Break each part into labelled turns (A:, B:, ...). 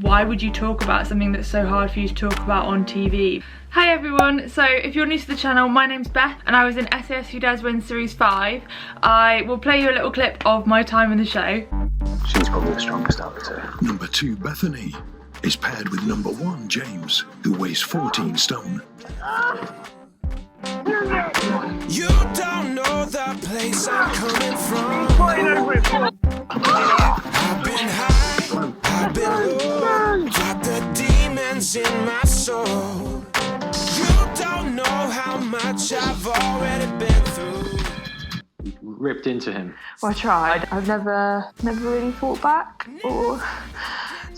A: why would you talk about something that's so hard for you to talk about on TV? Hi everyone, so if you're new to the channel, my name's Beth and I was in SAS Who Dares Win Series 5. I will play you a little clip of my time in the show.
B: She's probably the strongest out of the two.
C: Number 2, Bethany, is paired with number 1, James, who weighs 14 stone.
D: You don't know the place I'm coming from. I've been high, I've been low, got the demons in my soul. You don't know how much I've already been through.
B: Ripped into him.
A: Well, I tried. I've never really fought back or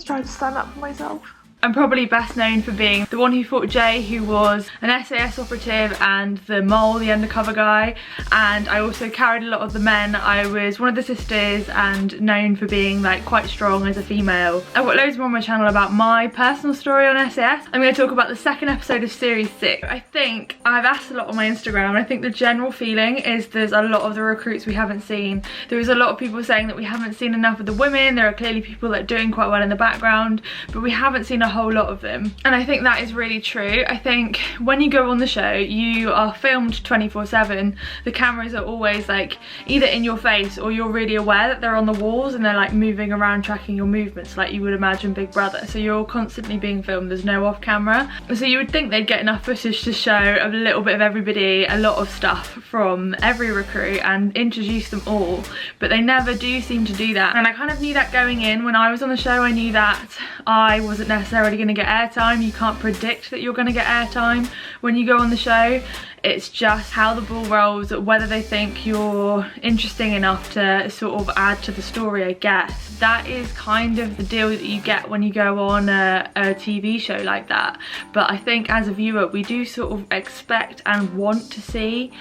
A: tried to stand up for myself. I'm probably best known for being the one who fought Jay, who was an SAS operative, and the mole, the undercover guy, and I also carried a lot of the men. I was one of the sisters and known for being like quite strong as a female. I've got loads more on my channel about my personal story on SAS. I'm going to talk about the second episode of Series 6. I think I've asked a lot on my Instagram, and I think the general feeling is there's a lot of the recruits we haven't seen. There is a lot of people saying that we haven't seen enough of the women. There are clearly people that are doing quite well in the background, but we haven't seen a whole lot of them, and I think that is really true. I think when you go on the show, you are filmed 24/7. The cameras are always like either in your face, or you're really aware that they're on the walls and they're like moving around tracking your movements like you would imagine Big Brother. So you're constantly being filmed, there's no off camera. So you would think they'd get enough footage to show a little bit of everybody, a lot of stuff from every recruit and introduce them all, but they never do seem to do that. And I kind of knew that going in. When I was on the show, I knew that I wasn't necessarily going to get airtime. You can't predict that you're going to get airtime when you go on the show. It's just how the ball rolls, whether they think you're interesting enough to sort of add to the story, I guess. That is kind of the deal that you get when you go on a TV show like that. But I think as a viewer, we do sort of expect and want to see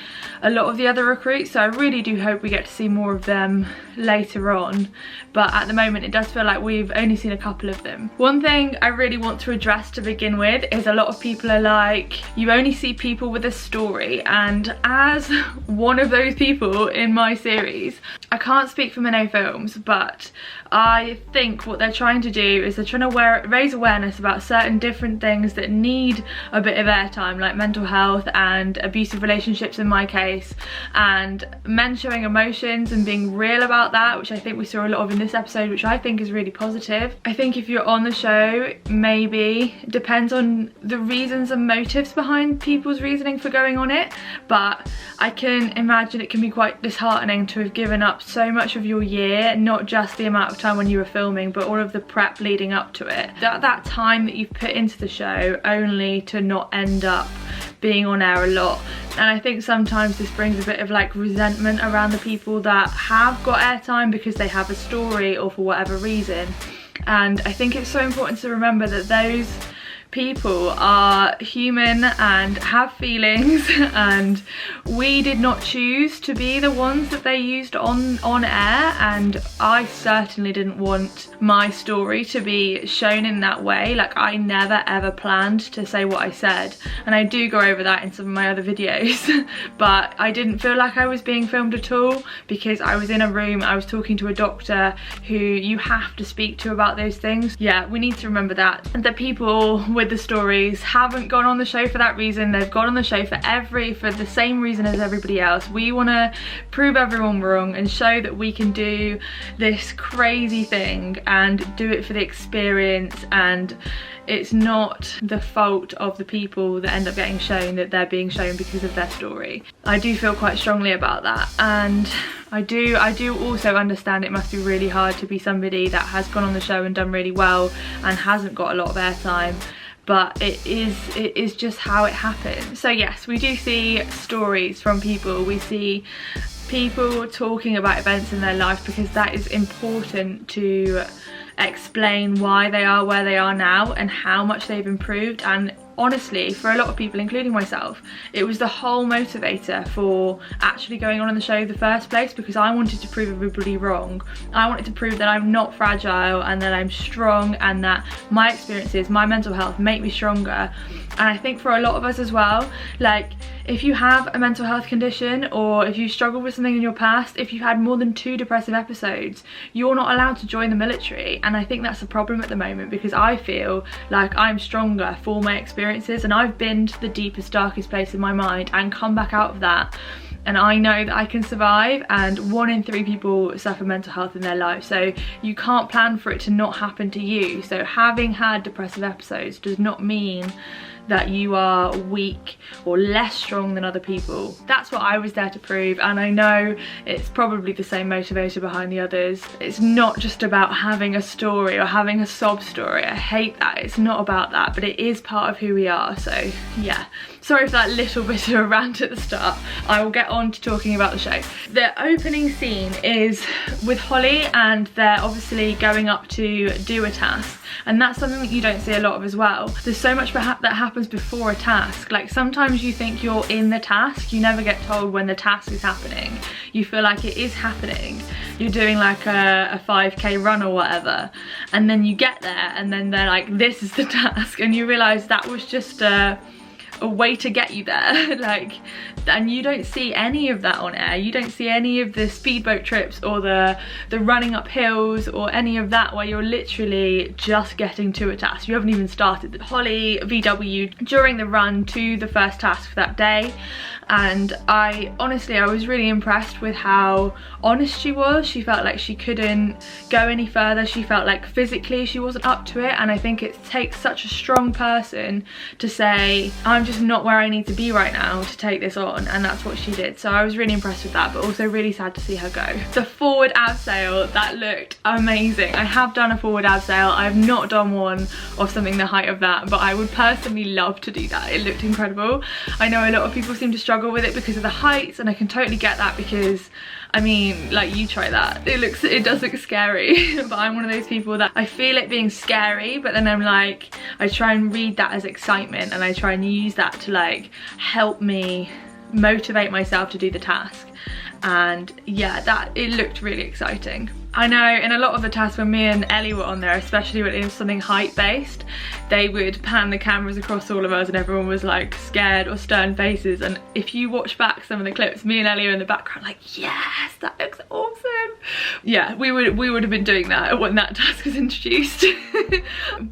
A: a lot of the other recruits, so I really do hope we get to see more of them later on. But at the moment, it does feel like we've only seen a couple of them. One thing I really want to address to begin with is a lot of people are like, you only see people with a story. And as one of those people in my series, I can't speak for Minnow Films, but I think what they're trying to do is they're trying to raise awareness about certain different things that need a bit of airtime, like mental health and abusive relationships in my case, and men showing emotions and being real about that, which I think we saw a lot of in this episode, which I think is really positive. I think if you're on the show, maybe it depends on the reasons and motives behind people's reasoning for going on it, but I can imagine it can be quite disheartening to have given up so much of your year, not just the amount of time when you were filming, but all of the prep leading up to it. That time that you've put into the show, only to not end up being on air a lot. And I think sometimes this brings a bit of like resentment around the people that have got airtime because they have a story or for whatever reason. And I think it's so important to remember that those people are human and have feelings, and we did not choose to be the ones that they used on air, and I certainly didn't want my story to be shown in that way. Like, I never ever planned to say what I said, and I do go over that in some of my other videos but I didn't feel like I was being filmed at all, because I was in a room, I was talking to a doctor who you have to speak to about those things. Yeah, we need to remember that the people with the stories haven't gone on the show for that reason. They've gone on the show for the same reason as everybody else. We want to prove everyone wrong and show that we can do this crazy thing and do it for the experience, and it's not the fault of the people that end up getting shown that they're being shown because of their story. I do feel quite strongly about that, and I do also understand it must be really hard to be somebody that has gone on the show and done really well and hasn't got a lot of airtime, but it is just how it happens. So yes, we do see stories from people, we see people talking about events in their life, because that is important to explain why they are where they are now and how much they've improved. And honestly, for a lot of people, including myself, it was the whole motivator for actually going on in the show in the first place, because I wanted to prove everybody wrong. I wanted to prove that I'm not fragile and that I'm strong, and that my experiences, my mental health make me stronger. And I think for a lot of us as well, like, if you have a mental health condition, or if you struggled with something in your past, if you've had more than 2 depressive episodes, you're not allowed to join the military. And I think that's a problem at the moment, because I feel like I'm stronger for my experiences, and I've been to the deepest, darkest place in my mind and come back out of that. And I know that I can survive, and 1 in 3 people suffer mental health in their life, so you can't plan for it to not happen to you. So having had depressive episodes does not mean that you are weak or less strong than other people. That's what I was there to prove, and I know it's probably the same motivator behind the others. It's not just about having a story or having a sob story. I hate that. It's not about that, but it is part of who we are. So yeah, sorry for that little bit of a rant at the start. I will get on to talking about the show. The opening scene is with Holly, and they're obviously going up to do a task, and that's something that you don't see a lot of as well. There's so much that happens before a task. Like, sometimes you think you're in the task, you never get told when the task is happening. You feel like it is happening. You're doing like a 5k run or whatever, and then you get there and then they're like, this is the task, and you realise that was just a way to get you there. Like, and you don't see any of that on air. You don't see any of the speedboat trips or the running up hills or any of that, where you're literally just getting to a task. You haven't even started. Holly VW during the run to the first task for that day, and I was really impressed with how honest she was. She felt like she couldn't go any further. She felt like physically she wasn't up to it, and I think it takes such a strong person to say, I'm just not where I need to be right now to take this on, and that's what she did. So I was really impressed with that, but also really sad to see her go. The forward abseil, that looked amazing. I have done a forward abseil. I have not done one of something the height of that, but I would personally love to do that. It looked incredible. I know a lot of people seem to struggle with it because of the heights, and I can totally get that, because I mean, like, you try that. It does look scary, but I'm one of those people that I feel it being scary, but then I'm like, I try and read that as excitement, and I try and use that to like help me motivate myself to do the task. And yeah, it looked really exciting. I know in a lot of the tasks when me and Ellie were on there, especially when it was something height based, they would pan the cameras across all of us and everyone was like scared or stern faces, and if you watch back some of the clips, me and Ellie are in the background like, yes, that looks awesome. Yeah, we would have been doing that when that task was introduced.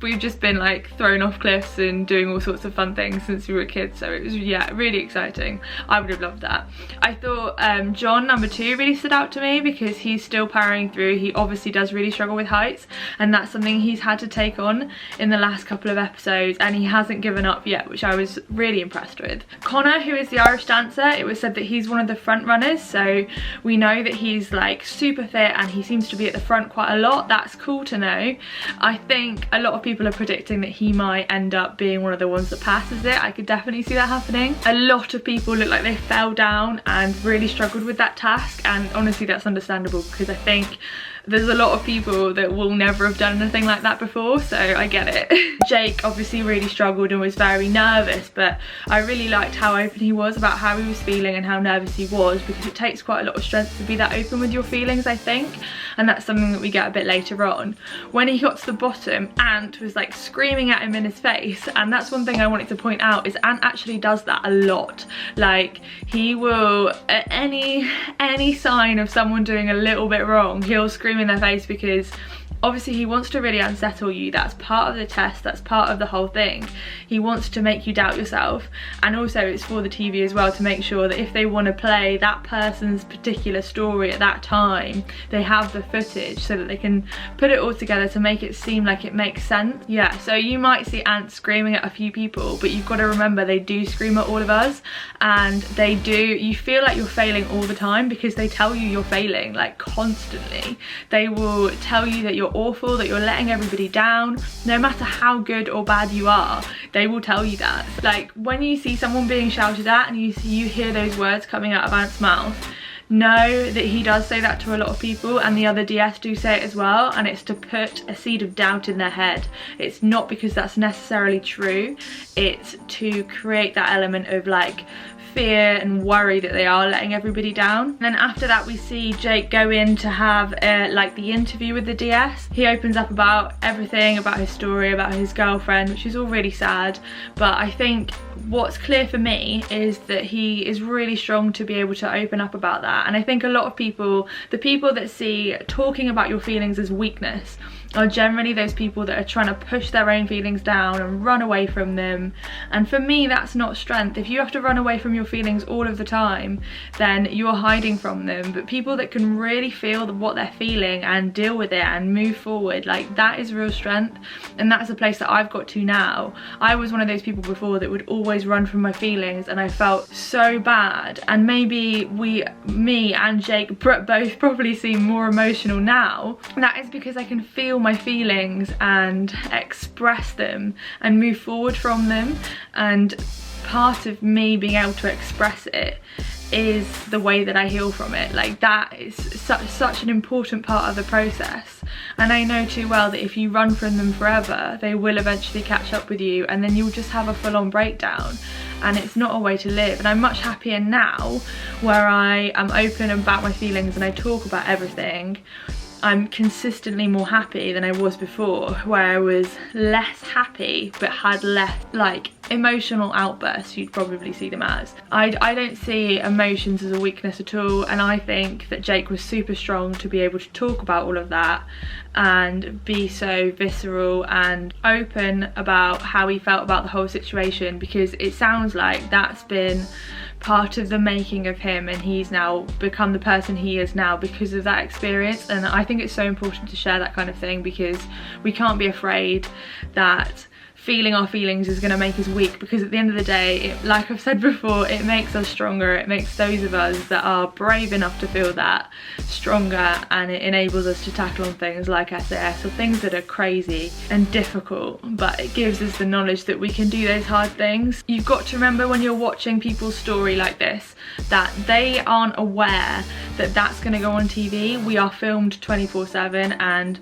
A: We've just been like thrown off cliffs and doing all sorts of fun things since we were kids, so it was, yeah, really exciting. I would have loved that. I thought John, number 2, really stood out to me, because he's still powering through. He obviously does really struggle with heights, and that's something he's had to take on in the last couple of episodes, and he hasn't given up yet, which I was really impressed with. Connor, who is the Irish dancer, it was said that he's one of the front runners, so we know that he's like super fit and he seems to be at the front quite a lot. That's cool to know. I think a lot of people are predicting that he might end up being one of the ones that passes it. I could definitely see that happening. A lot of people look like they fell down and really struggled with that task, and honestly that's understandable, because I think there's a lot of people that will never have done anything like that before, so I get it. Jake obviously really struggled and was very nervous, but I really liked how open he was about how he was feeling and how nervous he was, because it takes quite a lot of strength to be that open with your feelings, I think, and that's something that we get a bit later on. When he got to the bottom, Ant was like screaming at him in his face, and that's one thing I wanted to point out, is Ant actually does that a lot. Like, he will, at any sign of someone doing a little bit wrong, he'll scream in their face, because obviously he wants to really unsettle you. That's part of the test, that's part of the whole thing. He wants to make you doubt yourself, and also it's for the TV as well, to make sure that if they want to play that person's particular story at that time, they have the footage so that they can put it all together to make it seem like it makes sense. Yeah, so you might see Ant screaming at a few people, but you've got to remember they do scream at all of us, and they do, you feel like you're failing all the time, because they tell you you're failing like constantly. They will tell you that you're awful, that you're letting everybody down. No matter how good or bad you are, they will tell you that. Like, when you see someone being shouted at and you hear those words coming out of Ant's mouth, know that he does say that to a lot of people, and the other DS do say it as well, and it's to put a seed of doubt in their head. It's not because that's necessarily true, it's to create that element of like fear and worry that they are letting everybody down. And then after that we see Jake go in to have like the interview with the DS. He opens up about everything, about his story, about his girlfriend, which is all really sad, but I think what's clear for me is that he is really strong to be able to open up about that. And I think a lot of people, the people that see talking about your feelings as weakness, are generally those people that are trying to push their own feelings down and run away from them. And for me, that's not strength. If you have to run away from your feelings all of the time, then you're hiding from them. But people that can really feel what they're feeling and deal with it and move forward, like that is real strength. And that's a place that I've got to now. I was one of those people before that would always run from my feelings, and I felt so bad. And maybe me and Jake both probably seem more emotional now. And that is because I can feel my feelings and express them and move forward from them. And part of me being able to express it is the way that I heal from it. Like that is such an important part of the process. And I know too well that if you run from them forever, they will eventually catch up with you, and then you'll just have a full-on breakdown, and it's not a way to live. And I'm much happier now where I am open about my feelings and I talk about everything. I'm consistently more happy than I was before, where I was less happy but had less like emotional outbursts, you'd probably see them as. I don't see emotions as a weakness at all, and I think that Jake was super strong to be able to talk about all of that and be so visceral and open about how he felt about the whole situation, because it sounds like that's been part of the making of him, and he's now become the person he is now because of that experience. And I think it's so important to share that kind of thing, because we can't be afraid that feeling our feelings is going to make us weak, because at the end of the day, like I've said before, it makes us stronger. It makes those of us that are brave enough to feel that stronger, and it enables us to tackle on things like SAS or things that are crazy and difficult, but it gives us the knowledge that we can do those hard things. You've got to remember when you're watching people's story like this, that they aren't aware that that's going to go on TV. We are filmed 24/7, and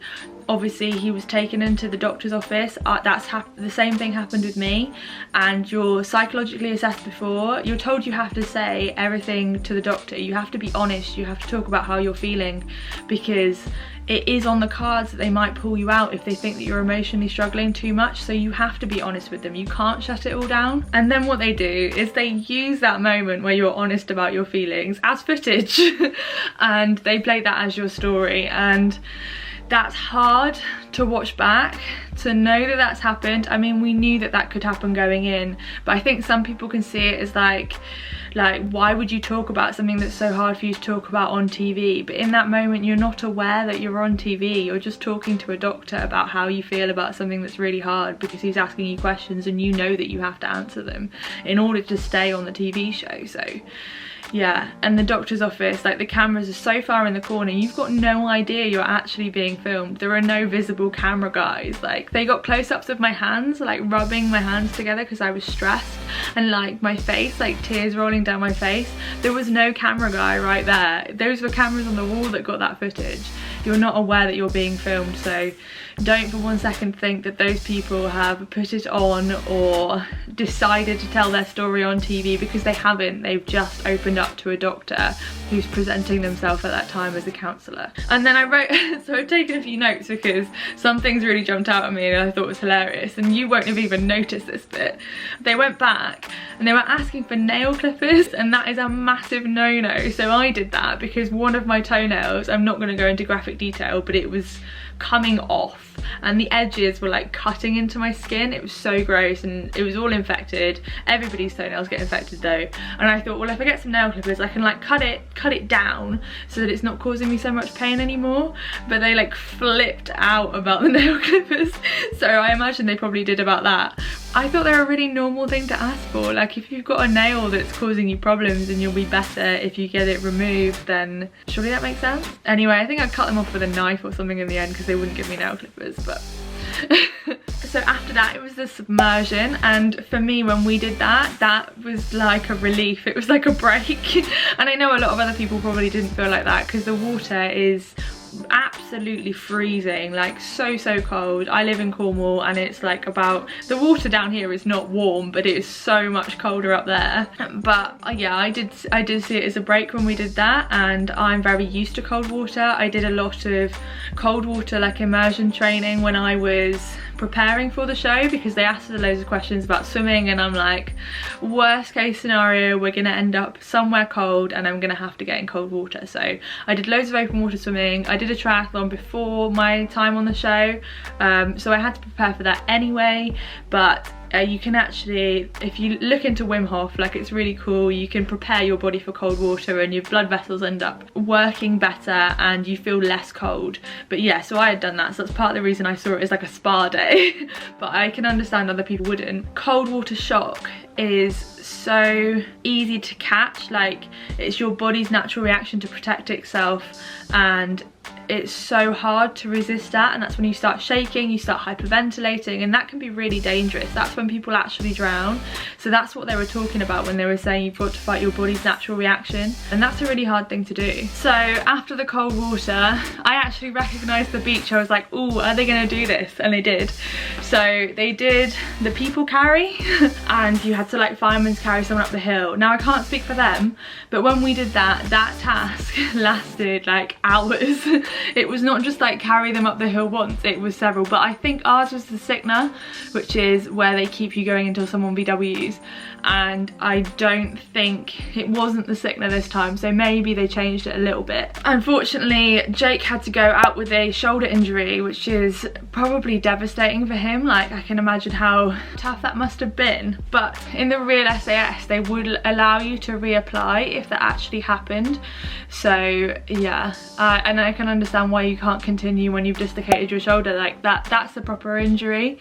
A: obviously he was taken into the doctor's office. The same thing happened with me, and you're psychologically assessed before. You're told you have to say everything to the doctor. You have to be honest. You have to talk about how you're feeling, because it is on the cards that they might pull you out if they think that you're emotionally struggling too much. So you have to be honest with them. You can't shut it all down. And then what they do is they use that moment where you're honest about your feelings as footage and they play that as your story. And that's hard to watch back, to know that that's happened. I mean, we knew that that could happen going in, but I think some people can see it as like why would you talk about something that's so hard for you to talk about on TV? But in that moment, you're not aware that you're on TV. You're just talking to a doctor about how you feel about something that's really hard, because he's asking you questions and you know that you have to answer them in order to stay on the TV show. So yeah, and the doctor's office, like the cameras are so far in the corner, you've got no idea you're actually being filmed. There are no visible camera guys. Like they got close-ups of my hands, like rubbing my hands together because I was stressed, and like my face, like tears rolling down my face. There was no camera guy right there. Those were cameras on the wall that got that footage. You're not aware that you're being filmed, so don't for one second think that those people have put it on or decided to tell their story on TV, because they haven't. They've just opened up to a doctor who's presenting themselves at that time as a counsellor. And then I wrote, so I've taken a few notes because some things really jumped out at me and I thought was hilarious, and you won't have even noticed this bit. They went back and they were asking for nail clippers, and that is a massive no-no. So I did that because one of my toenails, I'm not going to go into graphic detail, but it was coming off and the edges were like cutting into my skin. It was so gross and it was all infected. Everybody's toenails get infected though, and I thought, well, if I get some nail clippers I can like cut it down so that it's not causing me so much pain anymore. But they like flipped out about the nail clippers, so I imagine they probably did about that. I thought they're a really normal thing to ask for. Like if you've got a nail that's causing you problems and you'll be better if you get it removed, then surely that makes sense. Anyway, I think I cut them off with a knife or something in the end because they wouldn't give me nail clippers, but so so after that it was the submersion, and for me when we did that, that was like a relief. It was like a break. And I know a lot of other people probably didn't feel like that because the water is absolutely freezing, like so cold. I live in Cornwall and it's like the water down here is not warm, but it is so much colder up there. But yeah, I did see it as a break when we did that, and I'm very used to cold water. I did a lot of cold water like immersion training when I was preparing for the show, because they asked us loads of questions about swimming, and I'm like, worst case scenario, we're gonna end up somewhere cold and I'm gonna have to get in cold water. So I did loads of open water swimming. I did a triathlon before my time on the show, so I had to prepare for that anyway. But you can actually, if you look into Wim Hof, like it's really cool. You can prepare your body for cold water and your blood vessels end up working better and you feel less cold. But yeah, so I had done that, so that's part of the reason I saw it as like a spa day. But I can understand other people wouldn't. Cold water shock is so easy to catch, like it's your body's natural reaction to protect itself, and it's so hard to resist that, and that's when you start shaking, you start hyperventilating, and that can be really dangerous. That's when people actually drown. So that's what they were talking about when they were saying you've got to fight your body's natural reaction, and that's a really hard thing to do. So after the cold water, I actually recognised the beach. I was like, oh, are they gonna do this? And they did. So they did the people carry and you had to like fireman's carry someone up the hill. Now I can't speak for them, but when we did that task lasted like hours. It was not just like carry them up the hill once, it was several. But I think ours was the Sickner, which is where they keep you going until someone VWs, and I don't think it wasn't the Sickner this time, so maybe they changed it a little bit. Unfortunately, Jake had to go out with a shoulder injury, which is probably devastating for him. Like I can imagine how tough that must have been. But in the real SAS, they would allow you to reapply if that actually happened. So yeah, and I can understand why you can't continue when you've dislocated your shoulder like that. That's the proper injury.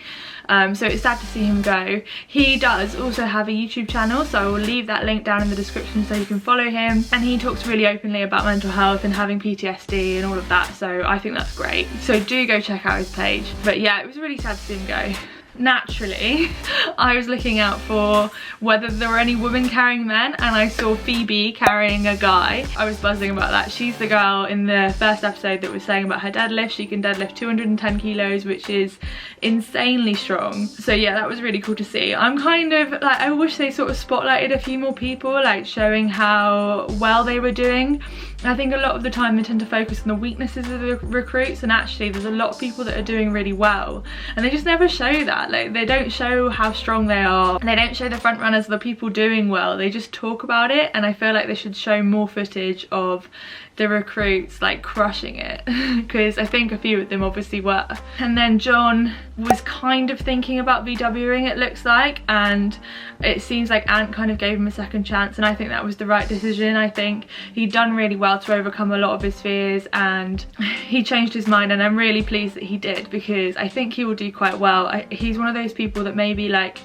A: So it's sad to see him go. He does also have a YouTube channel, so I will leave that link down in the description so you can follow him, and he talks really openly about mental health and having PTSD and all of that, so I think that's great. So do go check out his page. But yeah, it was really sad to see him go. Naturally, I was looking out for whether there were any women carrying men, and I saw Phoebe carrying a guy. I was buzzing about that. She's the girl in the first episode that was saying about her deadlift. She can deadlift 210 kilos, which is insanely strong. So yeah, that was really cool to see. I'm kind of like, I wish they sort of spotlighted a few more people, like showing how well they were doing. I think a lot of the time they tend to focus on the weaknesses of the recruits, and actually there's a lot of people that are doing really well, and they just never show that. Like they don't show how strong they are, and they don't show the front runners, the people doing well. They just talk about it, and I feel like they should show more footage of the recruits like crushing it, because I think a few of them obviously were. And then John was kind of thinking about VWing, it looks like, and it seems like Ant kind of gave him a second chance, and I think that was the right decision. I think he'd done really well to overcome a lot of his fears, and he changed his mind, and I'm really pleased that he did, because I think he will do quite well. He's one of those people that maybe like,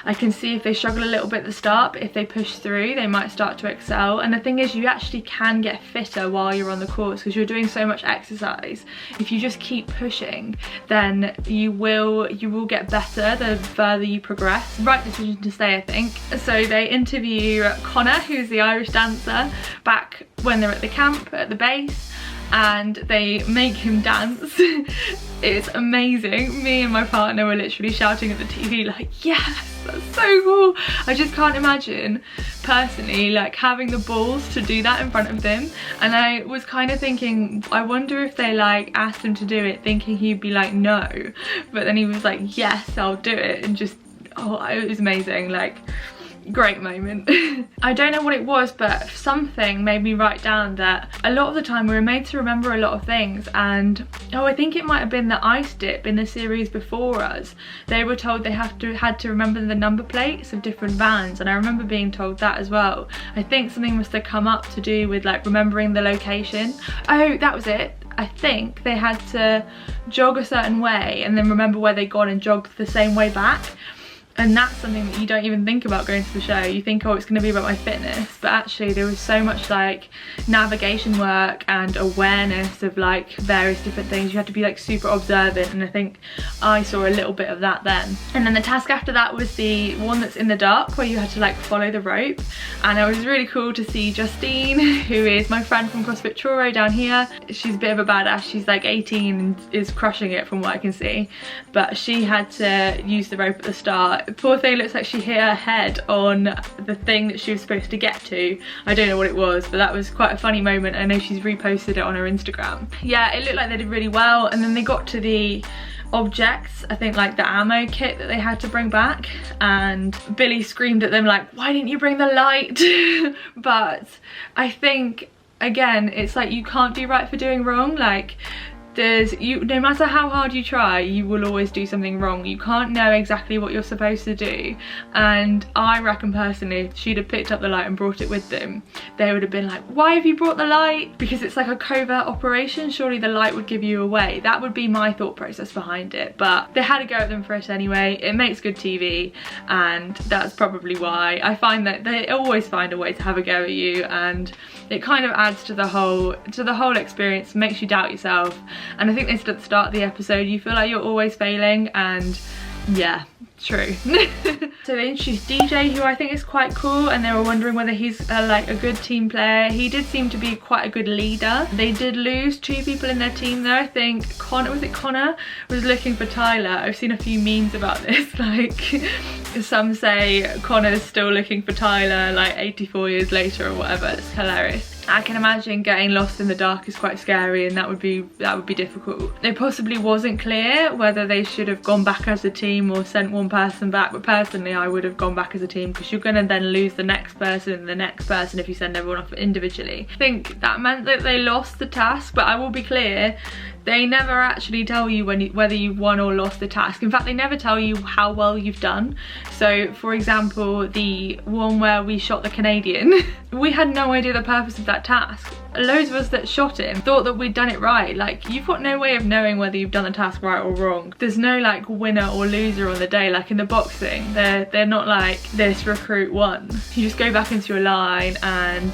A: I can see if they struggle a little bit at the start, but if they push through, they might start to excel. And the thing is, you actually can get fitter while you're on the course, because you're doing so much exercise. If you just keep pushing, then you will get better the further you progress. Right decision to stay, I think. So they interview Connor, who's the Irish dancer, back when they're at the camp at the base, and they make him dance. It's amazing. Me and my partner were literally shouting at the TV like, yes, that's so cool. I just can't imagine personally like having the balls to do that in front of them. And I was kind of thinking, I wonder if they like asked him to do it thinking he'd be like no, but then he was like, yes, I'll do it, and just, oh, it was amazing. Like, great moment. I don't know what it was, but something made me write down that a lot of the time we were made to remember a lot of things, and I think it might have been the ice dip in the series before us. They were told they had to remember the number plates of different vans, and I remember being told that as well. I think something must have come up to do with like remembering the location. Oh, that was it. I think they had to jog a certain way and then remember where they'd gone and jog the same way back. And that's something that you don't even think about going to the show. You think, oh, it's going to be about my fitness, but actually there was so much like navigation work and awareness of like various different things. You had to be like super observant, and I think I saw a little bit of that then. And then the task after that was the one that's in the dark, where you had to like follow the rope, and it was really cool to see Justine, who is my friend from CrossFit Truro down here. She's a bit of a badass. She's like 18 and is crushing it from what I can see, but she had to use the rope at the start. Poor thing, looks like she hit her head on the thing that she was supposed to get to. I don't know what it was, but that was quite a funny moment. I know she's reposted it on her Instagram. Yeah, it looked like they did really well. And then they got to the objects, I think like the ammo kit that they had to bring back, and Billy screamed at them like, why didn't you bring the light? But I think, again, it's like you can't do right for doing wrong. Like, no matter how hard you try, you will always do something wrong. You can't know exactly what you're supposed to do, and I reckon personally, if she'd have picked up the light and brought it with them, they would have been like, why have you brought the light? Because it's like a covert operation, surely the light would give you away. That would be my thought process behind it, but they had to go at them for it anyway. It makes good TV, and that's probably why. I find that they always find a way to have a go at you, and it kind of adds to the whole experience, makes you doubt yourself. And I think they said at the start of the episode, you feel like you're always failing, and yeah, true. So they introduced DJ, who I think is quite cool, and they were wondering whether he's like a good team player. He did seem to be quite a good leader. They did lose 2 people in their team though. I think Connor was looking for Tyler. I've seen a few memes about this, like some say Connor's still looking for Tyler like 84 years later or whatever. It's hilarious. I can imagine getting lost in the dark is quite scary, and that would be difficult. It possibly wasn't clear whether they should have gone back as a team or sent one person back, but personally I would have gone back as a team, because you're going to then lose the next person and the next person if you send everyone off individually. I think that meant that they lost the task, but I will be clear, they never actually tell you whether you've won or lost the task. In fact, they never tell you how well you've done. So for example, the one where we shot the Canadian, we had no idea the purpose of that task. Loads of us that shot him thought that we'd done it right. Like, you've got no way of knowing whether you've done the task right or wrong. There's no like winner or loser on the day, like in the boxing. They're not like, this recruit won. You just go back into your line and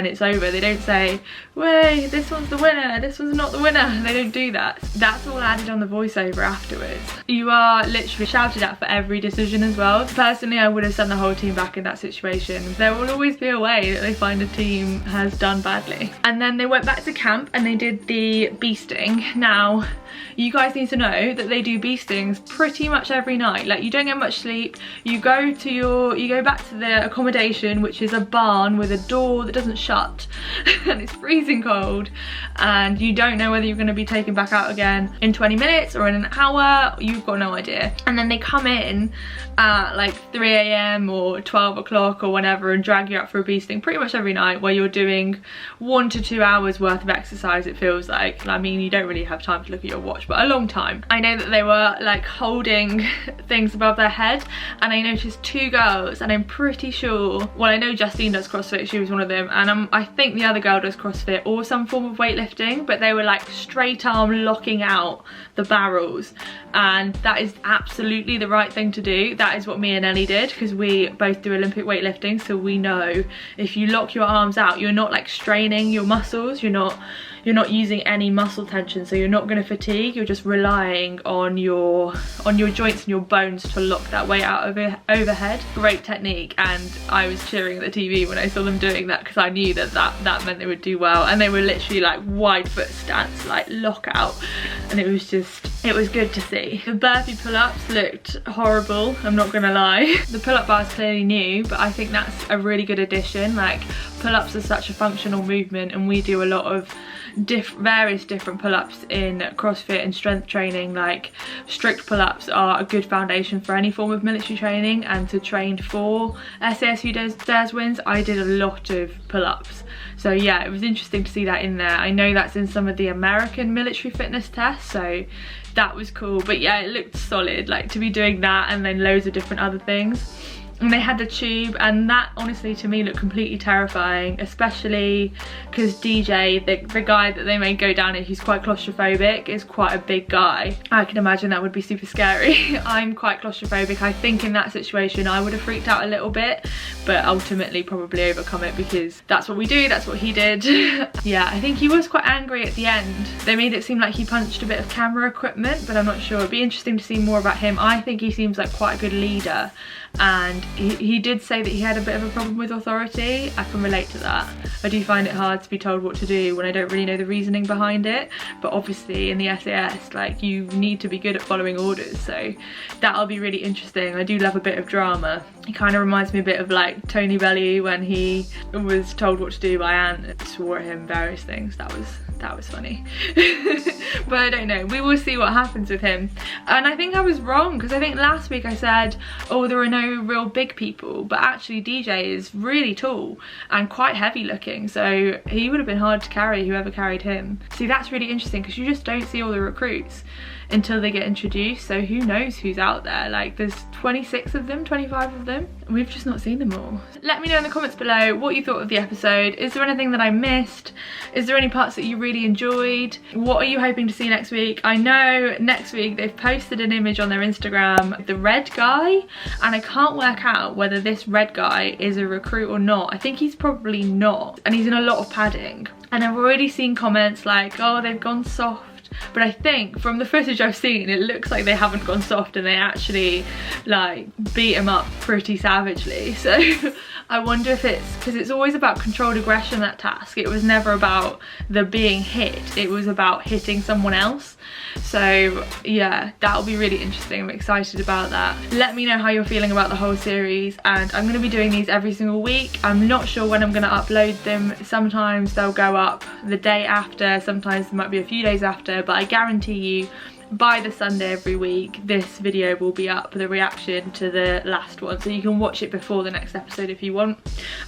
A: it's over. They don't say, wait, this one's the winner, this one's not the winner. They don't do that. That's all added on the voiceover afterwards. You are literally shouted at for every decision as well. Personally, I would have sent the whole team back in that situation. There will always be a way that they find a team has done badly. And then they went back to camp and they did the beasting. Now, you guys need to know that they do beastings pretty much every night. Like, you don't get much sleep. You go back to the accommodation, which is a barn with a door that doesn't shut and it's freezing cold, and you don't know whether you're going to be taken back out again in 20 minutes or in an hour. You've got no idea. And then they come in at like 3 AM or 12 o'clock or whenever and drag you out for a beasting pretty much every night, where you're doing 1 to 2 hours worth of exercise, it feels like. I mean, you don't really have time to look at your watch, but a long time. I know that they were like holding things above their head, and I noticed 2 girls, and I'm pretty sure, well, I know Justine does CrossFit, she was one of them, and I think the other girl does CrossFit or some form of weightlifting, but they were like straight arm locking out the barrels, and that is absolutely the right thing to do. That is what me and Ellie did, because we both do Olympic weightlifting, so we know if you lock your arms out, you're not like straining your muscles, you're not using any muscle tension, so you're not going to fatigue. You're just relying on your joints and your bones to lock that weight out overhead. Great technique, and I was cheering at the TV when I saw them doing that, because I knew that meant they would do well. And they were literally like wide foot stance, like lockout, and it was good to see. The burpee pull-ups looked horrible, I'm not gonna lie. The pull-up bar is clearly new, but I think that's a really good addition. Like, pull-ups are such a functional movement, and we do a lot of various different pull-ups in CrossFit and strength training. Like, strict pull-ups are a good foundation for any form of military training, and to train for SAS Who Dares Wins, I did a lot of pull-ups. So yeah, it was interesting to see that in there. I know that's in some of the American military fitness tests, so that was cool. But yeah, it looked solid, like, to be doing that and then loads of different other things. and they had the tube, and that honestly to me looked completely terrifying, especially because DJ, the guy that they made go down it, he's quite claustrophobic, is quite a big guy. I can imagine that would be super scary. I'm quite claustrophobic. I think in that situation I would have freaked out a little bit, but ultimately probably overcome it because that's what we do, that's what he did. Yeah, I think he was quite angry at the end. They made it seem like he punched a bit of camera equipment, but I'm not sure. It'd be interesting to see more about him. I think he seems like quite a good leader, and he did say that he had a bit of a problem with authority. I can relate to that. I do find it hard to be told what to do when I don't really know the reasoning behind it, but obviously in the SAS, like, you need to be good at following orders, so that'll be really interesting. I do love a bit of drama. It kind of reminds me a bit of like Tony Bellew when he was told what to do by Ant and swore at him various things. That was funny. But I don't know, we will see what happens with him. And I think I was wrong, because I think last week I said, oh, there are no real big people, but actually DJ is really tall and quite heavy looking, so he would have been hard to carry, whoever carried him. See, that's really interesting, because you just don't see all the recruits until they get introduced, so who knows who's out there. Like, there's 26 of them, 25 of them, and we've just not seen them all. Let me know in the comments below what you thought of the episode. Is there anything that I missed? Is there any parts that you really enjoyed? What are you hoping to see next week? I know next week they've posted an image on their Instagram, the red guy, and I can't work out whether this red guy is a recruit or not. I think he's probably not, and he's in a lot of padding, and I've already seen comments like, oh, they've gone soft. But I think from the footage I've seen, it looks like they haven't gone soft and they actually like beat him up pretty savagely. So I wonder if it's because it's always about controlled aggression, that task. It was never about the being hit, it was about hitting someone else. So yeah, that'll be really interesting. I'm excited about that. Let me know how you're feeling about the whole series, and I'm going to be doing these every single week. I'm not sure when I'm going to upload them. Sometimes they'll go up the day after, sometimes it might be a few days after, but I guarantee you by the Sunday every week this video will be up, the reaction to the last one, so you can watch it before the next episode if you want.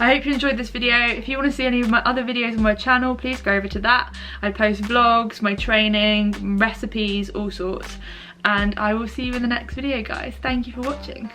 A: I hope you enjoyed this video. If you want to see any of my other videos on my channel, please go over to that. I post vlogs, my training, recipes, all sorts, and I will see you in the next video, guys. Thank you for watching.